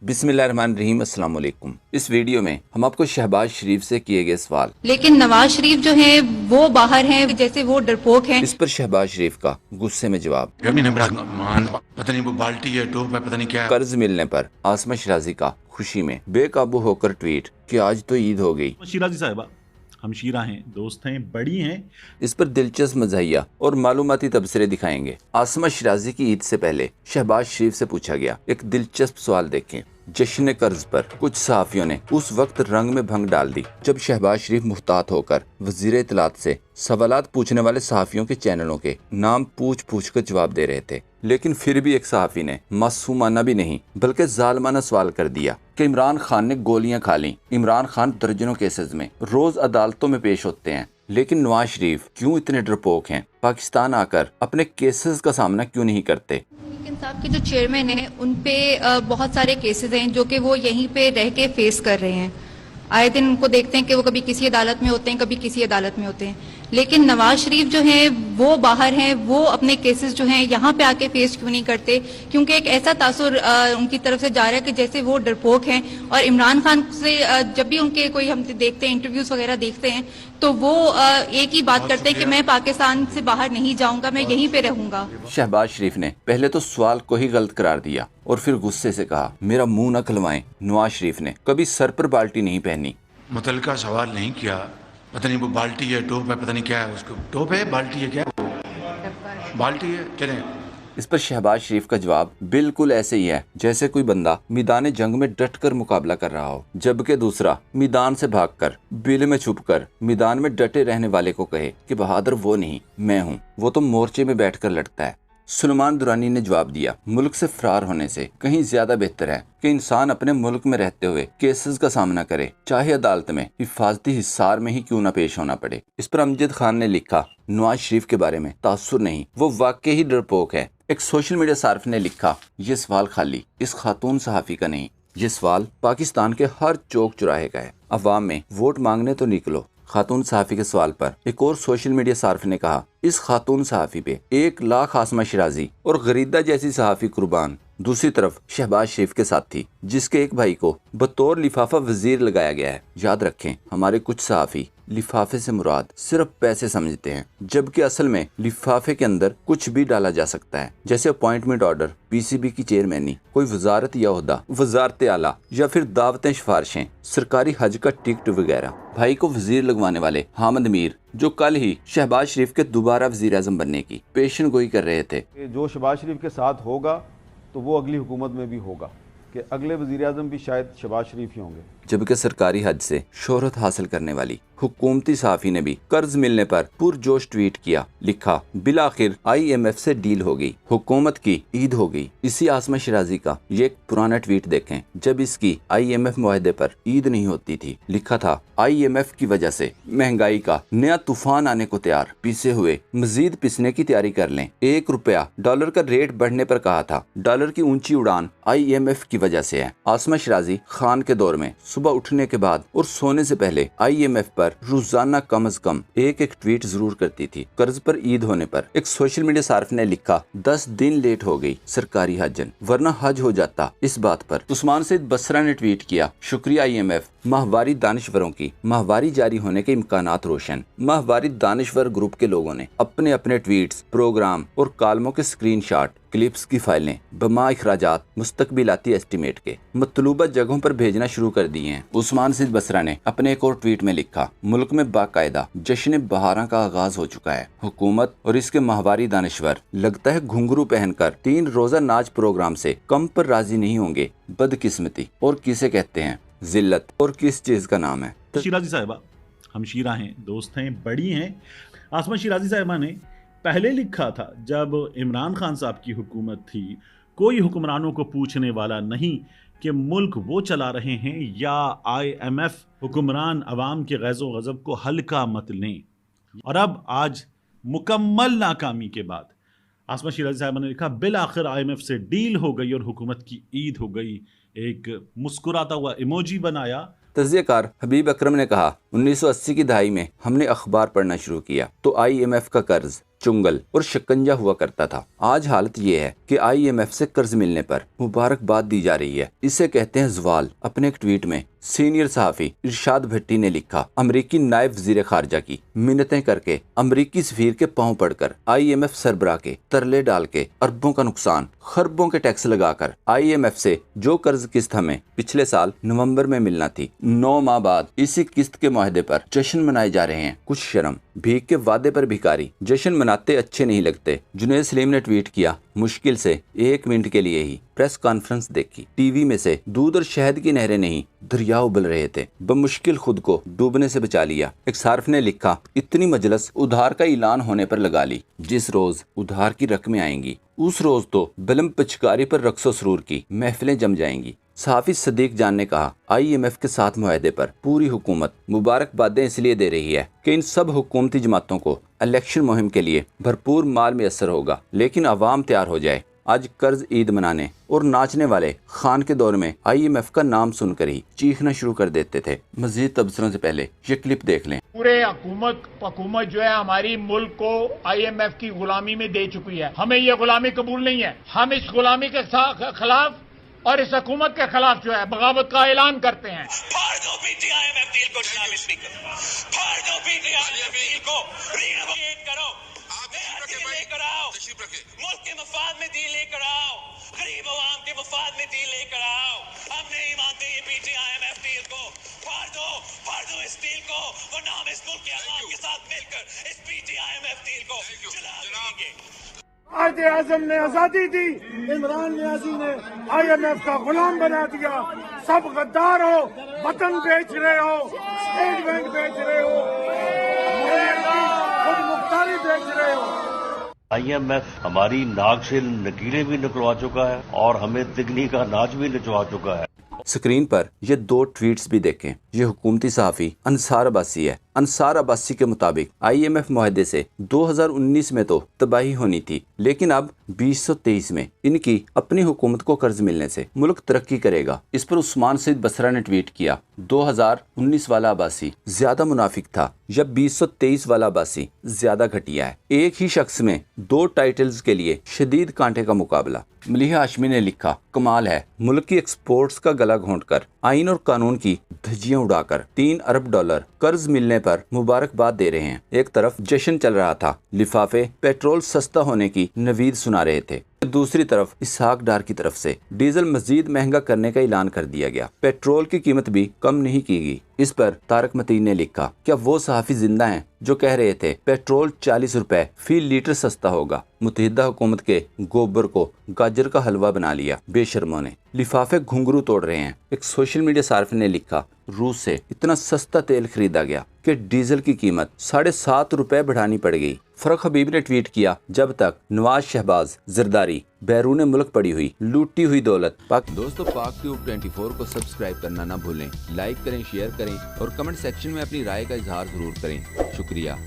बिस्मिल्लाहिर्रहमानिर्रहीम, अस्सलाम वालेकुम। इस वीडियो में हम आपको शहबाज शरीफ से किए गए सवाल, लेकिन नवाज शरीफ जो हैं वो बाहर हैं, जैसे वो डरपोक हैं। इस पर शहबाज शरीफ का गुस्से में जवाब। पता नहीं वो बाल्टी है, टोप है, पता नहीं क्या है। कर्ज मिलने पर आसमा शिराजी का खुशी में बेकाबू होकर ट्वीट कि आज तो ईद हो गई। शिराजी साहिबा हम शीरा हैं, दोस्त हैं, बड़ी हैं। इस पर दिलचस्प मज़ाहिया और मालूमाती तबसरे दिखाएंगे। आसमा शिराजी की ईद से पहले शहबाज शरीफ से पूछा गया एक दिलचस्प सवाल देखें। जश्न कर्ज पर कुछ सहाफ़ियों ने उस वक्त रंग में भंग डाल दी जब शहबाज शरीफ मुहतात होकर वज़ीर इत्तलात से सवालात पूछने वाले सहाफ़ियों के चैनलों के नाम पूछ कर जवाब दे रहे थे। लेकिन फिर भी एक सहाफ़ी ने मासूमाना भी नहीं बल्कि जालमाना सवाल कर दिया कि इमरान खान ने गोलियां खा लीं। इमरान खान दर्जनों केसेस में रोज अदालतों में पेश होते हैं, लेकिन नवाज शरीफ क्यों इतने डरपोक हैं? पाकिस्तान आकर अपने केसेस का सामना क्यों नहीं करते? साहब के जो चेयरमैन हैं उन पे बहुत सारे केसेस हैं जो कि वो यहीं पे रह के फेस कर रहे हैं। आए दिन उनको देखते हैं कि वो कभी किसी अदालत में होते हैं, कभी किसी अदालत में होते हैं। लेकिन नवाज शरीफ जो हैं वो बाहर हैं, वो अपने केसेस जो हैं यहाँ पे आके फेस क्यों नहीं करते? क्योंकि एक ऐसा तासुर उनकी तरफ से जा रहा है कि जैसे वो डरपोक हैं। और इमरान खान से जब भी उनके कोई हम देखते हैं, इंटरव्यूज वगैरह देखते हैं, तो वो एक ही बात करते हैं कि मैं पाकिस्तान से बाहर नहीं जाऊंगा, मैं यहीं पे रहूंगा। शहबाज शरीफ ने पहले तो सवाल को ही गलत करार दिया और फिर गुस्से से कहा, मेरा मुंह न खुलवाएं। नवाज शरीफ ने कभी सर पर बाल्टी नहीं पहनी, मुतलका सवाल नहीं किया। पता नहीं वो बाल्टी है, टोप है, पता नहीं क्या है। उसको टोप है, बाल्टी है, क्या है? बाल्टी है, चलें। इस पर शहबाज शरीफ का जवाब बिल्कुल ऐसे ही है जैसे कोई बंदा मैदान जंग में डटकर मुकाबला कर रहा हो, जबकि दूसरा मैदान से भागकर बिल में छुपकर मैदान में डटे रहने वाले को कहे कि बहादुर वो नहीं मैं हूँ, वो तो मोर्चे में बैठकर लड़ता है। सुलेमान दुरानी ने जवाब दिया, मुल्क से फरार होने से कहीं ज्यादा बेहतर है कि इंसान अपने मुल्क में रहते हुए केसेस का सामना करे, चाहे अदालत में हिफाजती हिसार में ही क्यों न पेश होना पड़े। इस पर अमजद खान ने लिखा, नवाज शरीफ के बारे में तासुर नहीं, वो वाकई ही डरपोक है। एक सोशल मीडिया सार्फ ने लिखा, ये सवाल खाली इस खातून सहाफ़ी का नहीं, ये सवाल पाकिस्तान के हर चौक चौराहे का है। अवाम में वोट मांगने तो निकलो। खातून सहाफ़ी के सवाल पर एक और सोशल मीडिया सार्फ ने कहा, इस खातून सहाफ़ी पे 1 लाख आसमा शिराजी और गरीदा जैसी सहाफ़ी कुर्बान। दूसरी तरफ शहबाज शरीफ के साथी जिसके एक भाई को बतौर लिफाफा वजीर लगाया गया है। याद रखें, हमारे कुछ सहाफ़ी लिफाफे से मुराद सिर्फ पैसे समझते हैं, जबकि असल में लिफाफे के अंदर कुछ भी डाला जा सकता है, जैसे अपॉइंटमेंट ऑर्डर, पीसीबी की चेयरमैनी, कोई वजारत या ओहदा, वजारत आला, या फिर दावतें, सिफारिशें, सरकारी हज का टिकट वगैरह। भाई को वजीर लगवाने वाले हामिद मीर, जो कल ही शहबाज शरीफ के दोबारा वजीर आजम बनने की पेशन गोई कर रहे थे, जो शहबाज शरीफ के साथ होगा तो वो अगली हुकूमत में भी होगा, कि अगले वज़ीर आज़म भी शायद शहबाज शरीफ ही होंगे। जबकि सरकारी हज से शोहरत हासिल करने वाली हुकूमती सहाफ़ी ने भी कर्ज मिलने पर पुरजोश ट्वीट किया, लिखा, बिलाखिर IMF से डील हो गई, हुकूमत की ईद हो गई। इसी आसमा शिराजी का ये एक पुराना ट्वीट देखें जब इसकी IMF मुआहदे पर ईद नहीं होती थी। लिखा था, IMF की वजह से महंगाई का नया तूफान आने को तैयार, पिसे हुए मजीद पिसने की तैयारी कर लें। $1 डॉलर का रेट बढ़ने पर कहा था, डॉलर की ऊंची उड़ान IMF की वजह से है। आसमा शिराजी खान के दौर में सुबह उठने के बाद और सोने से पहले IMF पर रोजाना कम से कम एक ट्वीट जरूर करती थी। कर्ज पर ईद होने पर एक सोशल मीडिया सार्फ ने लिखा, 10 दिन लेट हो गई सरकारी हजन, वरना हज हो जाता। इस बात पर उस्मान सईद बसरा ने ट्वीट किया, शुक्रिया IMF, माहवारी दानिश्वरों की माहवारी जारी होने के इम्कानात रोशन। माहवारी दानिश्वर ग्रुप के लोगों ने अपने अपने ट्वीट्स, प्रोग्राम और कालमों के स्क्रीनशॉट, क्लिप्स की फाइलें बमा इखराजात मुस्तकबिलाती एस्टीमेट के मतलूबा जगहों पर भेजना शुरू कर दिए हैं। उस्मान सईद बसरा ने अपने एक और ट्वीट में लिखा, मुल्क में बाकायदा जश्न बहारा का आगाज हो चुका है। हुकूमत और इसके माहवारी दानिश्वर लगता है घुंघरू पहनकर 3 रोजा नाच प्रोग्राम से कम पर राजी नहीं होंगे। बदकिस्मती और किसे कहते हैं, जिल्लत और किस चीज का नाम है? शिराजी साहिबा हम शीरा हैं, दोस्त हैं, बड़ी हैं। आसमा शिराजी साहिबा ने पहले लिखा था, जब इमरान खान साहब की हुकूमत थी, कोई हुक्मरानों को पूछने वाला नहीं कि मुल्क वो चला रहे हैं या IMF। हुक्मरान अवाम के गैज़ो गज़ब को हल्का मत लें। और अब आज मुकम्मल नाकामी के बाद आसमा शिराजी साहब ने लिखा, बिल आखिर IMF से डील हो गई और हुकूमत की ईद हो गई। एक मुस्कुराता हुआ इमोजी बनाया। तज़कियाकार हबीब अकरम ने कहा, 1980 की दहाई में हमने अखबार पढ़ना शुरू किया तो IMF का कर्ज चुंगल और शिकंजा हुआ करता था। आज हालत ये है कि IMF से कर्ज मिलने पर मुबारकबाद दी जा रही है। इसे कहते हैं ज़वाल। अपने एक ट्वीट में सीनियर सहाफ़ी इरशाद भट्टी ने लिखा, अमरीकी नायब वज़ीर ख़ारजा की मिन्नतें करके, अमरीकी सफ़ीर के पांव पड़कर, IMF सरबराह के तरले डाल के, अरबों का नुकसान, खरबों के टैक्स लगाकर IMF से जो कर्ज किस्त हमें पिछले साल नवंबर में मिलना थी, 9 माह बाद इसी किस्त के मुआहदे पर जश्न मनाए जा रहे हैं। कुछ शर्म। भीख के वादे पर भिखारी। जश्न मनाते अच्छे नहीं लगते। जुनैद सलीम ने ट्वीट किया, मुश्किल से 1 मिनट के लिए ही प्रेस कॉन्फ्रेंस देखी, टीवी में से दूध और शहद की नहरें नहीं दरिया उबल रहे थे, बमुश्किल खुद को डूबने से बचा लिया। एक सार्फ ने लिखा, इतनी मजलिस उधार का ऐलान होने पर लगा ली, जिस रोज उधार की रकमें आएंगी उस रोज तो बलम पिचकारी पर रक्सो सरूर की महफिलें जम जाएंगी। सहाफ़ी सदीक जान ने कहा, IMF के साथ मुआहदे पर पूरी हुकूमत मुबारकबादें इसलिए दे रही है कि इन सब हुकूमती जमातों को इलेक्शन मुहिम के लिए भरपूर माल मैसर होगा, लेकिन अवाम तैयार हो जाए। आज कर्ज ईद मनाने और नाचने वाले खान के दौर में IMF का नाम सुनकर ही चीखना शुरू कर देते थे। मजीद तबसरों से पहले ये क्लिप देख लें। पूरे हुकूमत जो है हमारी मुल्क को IMF की गुलामी में दे चुकी है। हमें ये गुलामी कबूल नहीं है। हम इस गुलामी के खिलाफ और इस हुकूमत के खिलाफ जो है बगावत का ऐलान करते हैं। फाड़ दो IMF डील को जनाब स्पीकर, फाड़ दो IMF डील को, रीनेगोशिएट करो, लेकर आओ, मुल्क के मफाद में डील लेकर आओ, गरीब अवाम के मफाद में डील लेकर आओ। हम नहीं मानते ये IMF डील को। फाड़ दो इस डील को, वरना हम इस मुल्क के अवाम के साथ मिलकर इस IMF डील को जला देंगे। कायदे आज़म ने आजादी दी, इमरान नियाज़ी ने IMF का गुलाम बना दिया। सब गद्दार हो, वतन बेच रहे हो, स्टेट बैंक बेच रहे हो, खुद मुख्तारी बेच रहे हो। IMF हमारी नाक से नकीले भी निकलवा चुका है और हमें तिगनी का नाच भी नचवा चुका है। स्क्रीन पर ये 2 ट्वीट्स भी देखें। ये हुकूमती सहाफ़ी अंसार अब्बासी है। अंसार अब्बासी के मुताबिक IMF मुआहदे से 2019 में तो तबाही होनी थी, लेकिन अब 2023 में इनकी अपनी हुकूमत को कर्ज मिलने से मुल्क तरक्की करेगा। इस पर उस्मान सईद बसरा ने ट्वीट किया, 2019 वाला अब्बासी ज्यादा मुनाफिक था या 2023 वाला अब्बासी ज्यादा घटिया है। एक ही शख्स में 2 टाइटल्स के लिए शदीद कांटे का मुकाबला। मलिहा हाशमी ने लिखा, कमाल है, मुल्क की एक्सपोर्ट्स का गला घोंटकर, आइन और कानून की धज्जियां उड़ाकर $3 अरब कर्ज मिलने पर मुबारकबाद दे रहे हैं। एक तरफ जश्न चल रहा था, लिफाफे पेट्रोल सस्ता होने की नवीद सुना रहे थे, दूसरी तरफ इसहाक डार की तरफ से डीजल मजीद महंगा करने का ऐलान कर दिया गया। पेट्रोल की कीमत भी कम नहीं की गई। इस पर तारक मतीन ने लिखा, क्या वो सहाफ़ी जिंदा हैं जो कह रहे थे पेट्रोल 40 रुपए फी लीटर सस्ता होगा। मुत्तहिदा हुकूमत के गोबर को गाजर का हलवा बना लिया बेशर्मों ने। लिफाफे घुंघरू तोड़ रहे हैं। एक सोशल मीडिया सार्फ ने लिखा, रूस से इतना सस्ता तेल खरीदा गया कि डीजल की कीमत 7.5 रुपए बढ़ानी पड़ गई। फरक हबीब ने ट्वीट किया, जब तक नवाज शहबाज जरदारी बैरून मुल्क पड़ी हुई लूटी हुई दौलत। दोस्तों, पाक ट्यूब 24 को सब्सक्राइब करना ना भूलें, लाइक करें, शेयर करें और कमेंट सेक्शन में अपनी राय का इजहार जरूर करें। शुक्रिया।